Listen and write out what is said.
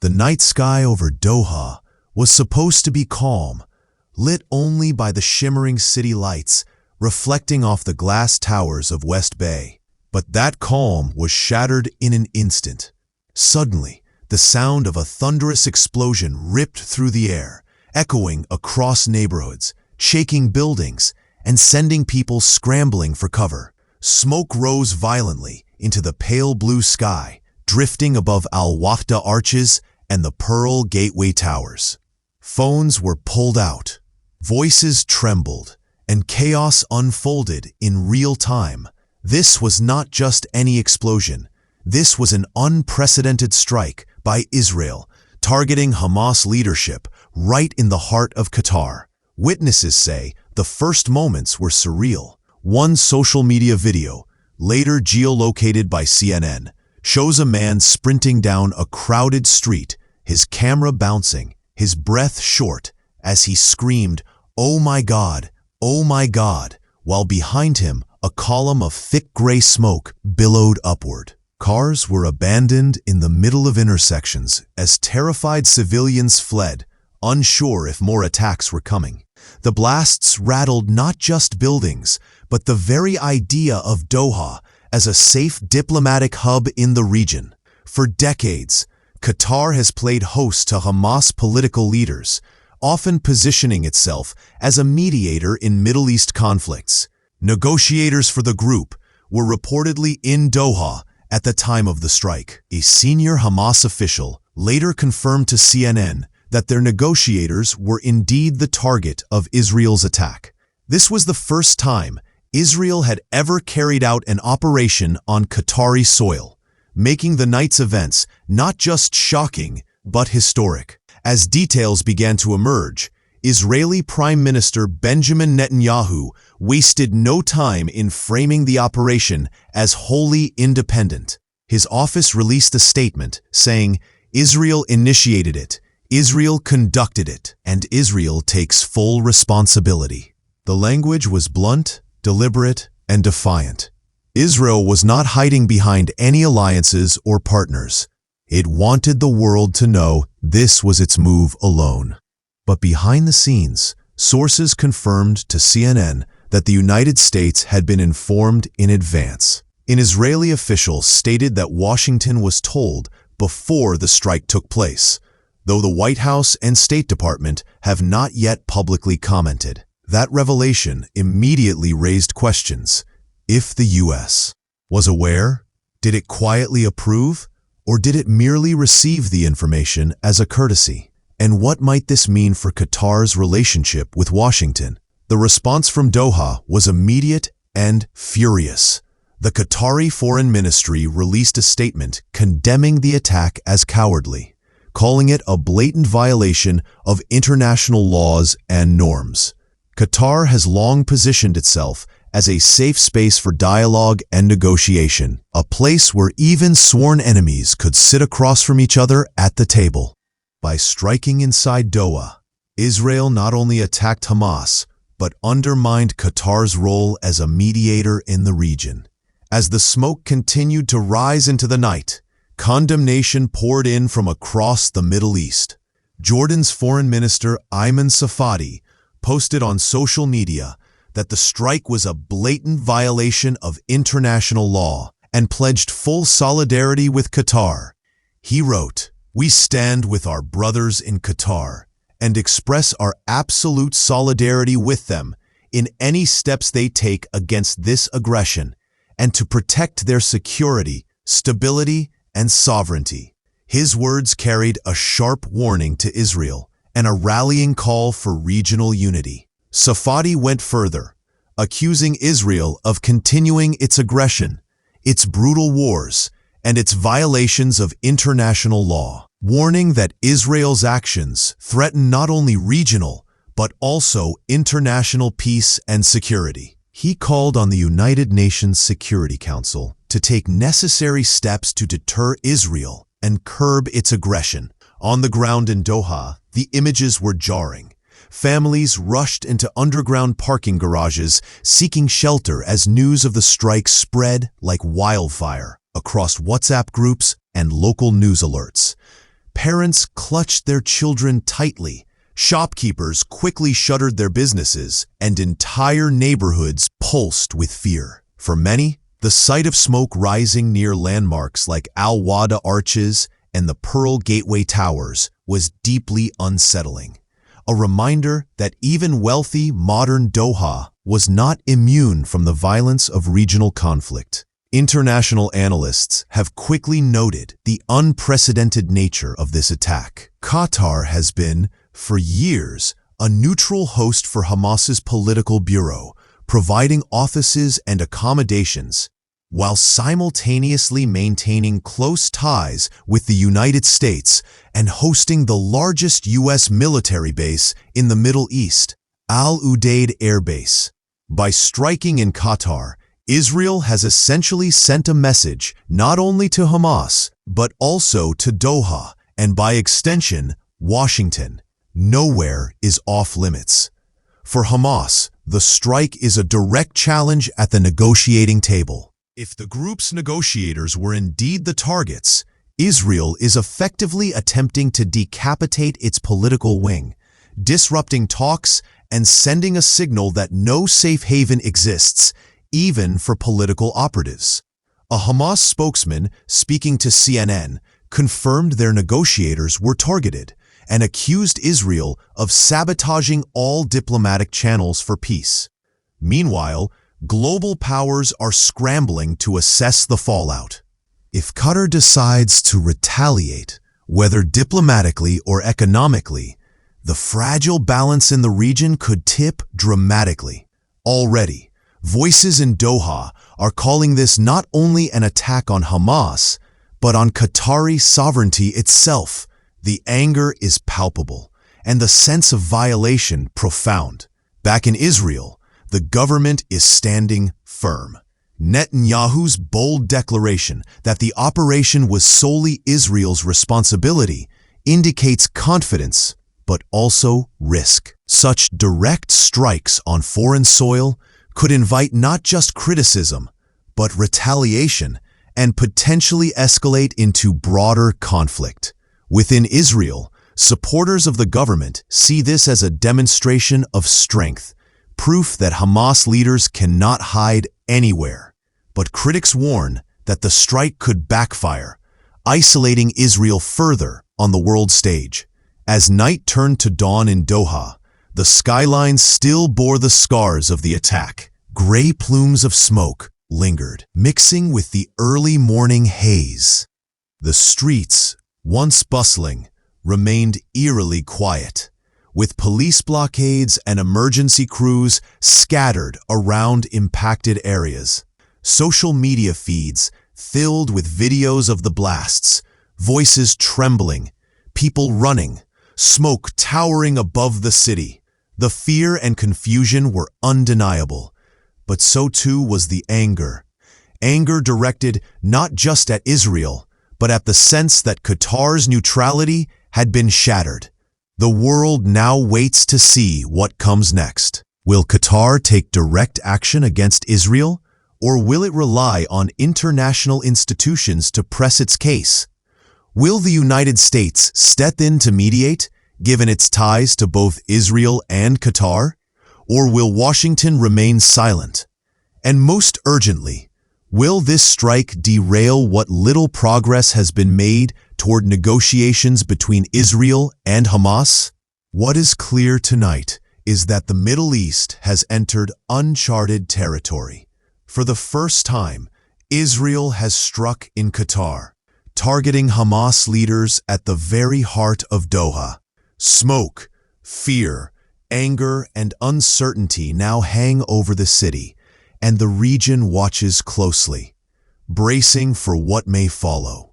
The night sky over Doha was supposed to be calm, lit only by the shimmering city lights reflecting off the glass towers of West Bay. But that calm was shattered in an instant. Suddenly, the sound of a thunderous explosion ripped through the air, echoing across neighborhoods, shaking buildings, and sending people scrambling for cover. Smoke rose violently into the pale blue sky, drifting above Al Wahda arches and the Pearl Gateway towers. Phones were pulled out, voices trembled, and chaos unfolded in real time. This was not just any explosion. This was an unprecedented strike by Israel, targeting Hamas leadership right in the heart of Qatar. Witnesses say the first moments were surreal. One social media video, later geolocated by CNN, shows a man sprinting down a crowded street, his camera bouncing, his breath short, as he screamed, "Oh my God, oh my God," while behind him a column of thick gray smoke billowed upward. Cars were abandoned in the middle of intersections as terrified civilians fled, unsure if more attacks were coming. The blasts rattled not just buildings, but the very idea of Doha as a safe diplomatic hub in the region. For decades, Qatar has played host to Hamas political leaders, often positioning itself as a mediator in Middle East conflicts. Negotiators for the group were reportedly in Doha at the time of the strike. A senior Hamas official later confirmed to CNN that their negotiators were indeed the target of Israel's attack. This was the first time Israel had ever carried out an operation on Qatari soil, making the night's events not just shocking, but historic. As details began to emerge, Israeli Prime Minister Benjamin Netanyahu wasted no time in framing the operation as wholly independent. His office released a statement saying, "Israel initiated it, Israel conducted it, and Israel takes full responsibility." The language was blunt, deliberate, and defiant. Israel was not hiding behind any alliances or partners. It wanted the world to know this was its move alone. But behind the scenes, sources confirmed to CNN that the United States had been informed in advance. An Israeli official stated that Washington was told before the strike took place, though the White House and State Department have not yet publicly commented. That revelation immediately raised questions. If the U.S. was aware, did it quietly approve, or did it merely receive the information as a courtesy? And what might this mean for Qatar's relationship with Washington? The response from Doha was immediate and furious. The Qatari Foreign Ministry released a statement condemning the attack as cowardly, calling it a blatant violation of international laws and norms. Qatar has long positioned itself as a safe space for dialogue and negotiation, a place where even sworn enemies could sit across from each other at the table. By striking inside Doha, Israel not only attacked Hamas, but undermined Qatar's role as a mediator in the region. As the smoke continued to rise into the night, condemnation poured in from across the Middle East. Jordan's Foreign Minister Ayman Safadi posted on social media that the strike was a blatant violation of international law and pledged full solidarity with Qatar. He wrote, "We stand with our brothers in Qatar and express our absolute solidarity with them in any steps they take against this aggression and to protect their security, stability, and sovereignty." His words carried a sharp warning to Israel and a rallying call for regional unity. Safadi went further, accusing Israel of continuing its aggression, its brutal wars, and its violations of international law, warning that Israel's actions threaten not only regional, but also international peace and security. He called on the United Nations Security Council to take necessary steps to deter Israel and curb its aggression. On the ground in Doha, the images were jarring. Families rushed into underground parking garages seeking shelter as news of the strike spread like wildfire across WhatsApp groups and local news alerts. Parents clutched their children tightly, shopkeepers quickly shuttered their businesses, and entire neighborhoods pulsed with fear. For many, the sight of smoke rising near landmarks like Al Wada Arches and the Pearl Gateway Towers was deeply unsettling. A reminder that even wealthy, modern Doha was not immune from the violence of regional conflict. International analysts have quickly noted the unprecedented nature of this attack. Qatar has been, for years, a neutral host for Hamas's political bureau, providing offices and accommodations, while simultaneously maintaining close ties with the United States and hosting the largest U.S. military base in the Middle East, Al Udeid Air Base. By striking in Qatar, Israel has essentially sent a message not only to Hamas, but also to Doha, and by extension, Washington. Nowhere is off-limits. For Hamas, the strike is a direct challenge at the negotiating table. If the group's negotiators were indeed the targets, Israel is effectively attempting to decapitate its political wing, disrupting talks and sending a signal that no safe haven exists, even for political operatives. A Hamas spokesman speaking to CNN confirmed their negotiators were targeted and accused Israel of sabotaging all diplomatic channels for peace. Meanwhile, global powers are scrambling to assess the fallout. If Qatar decides to retaliate, whether diplomatically or economically, the fragile balance in the region could tip dramatically. Already, voices in Doha are calling this not only an attack on Hamas, but on Qatari sovereignty itself. The anger is palpable, and the sense of violation profound. Back in Israel, the government is standing firm. Netanyahu's bold declaration that the operation was solely Israel's responsibility indicates confidence, but also risk. Such direct strikes on foreign soil could invite not just criticism, but retaliation and potentially escalate into broader conflict. Within Israel, supporters of the government see this as a demonstration of strength, proof that Hamas leaders cannot hide anywhere. But critics warn that the strike could backfire, isolating Israel further on the world stage. As night turned to dawn in Doha, the skyline still bore the scars of the attack. Gray plumes of smoke lingered, mixing with the early morning haze. The streets, once bustling, remained eerily quiet, with police blockades and emergency crews scattered around impacted areas. Social media feeds filled with videos of the blasts, voices trembling, people running, smoke towering above the city. The fear and confusion were undeniable, but so too was the anger. Anger directed not just at Israel, but at the sense that Qatar's neutrality had been shattered. The world now waits to see what comes next. Will Qatar take direct action against Israel, or will it rely on international institutions to press its case? Will the United States step in to mediate, given its ties to both Israel and Qatar? Or will Washington remain silent? And most urgently, will this strike derail what little progress has been made toward negotiations between Israel and Hamas? What is clear tonight is that the Middle East has entered uncharted territory. For the first time, Israel has struck in Qatar, targeting Hamas leaders at the very heart of Doha. Smoke, fear, anger, and uncertainty now hang over the city, and the region watches closely, bracing for what may follow.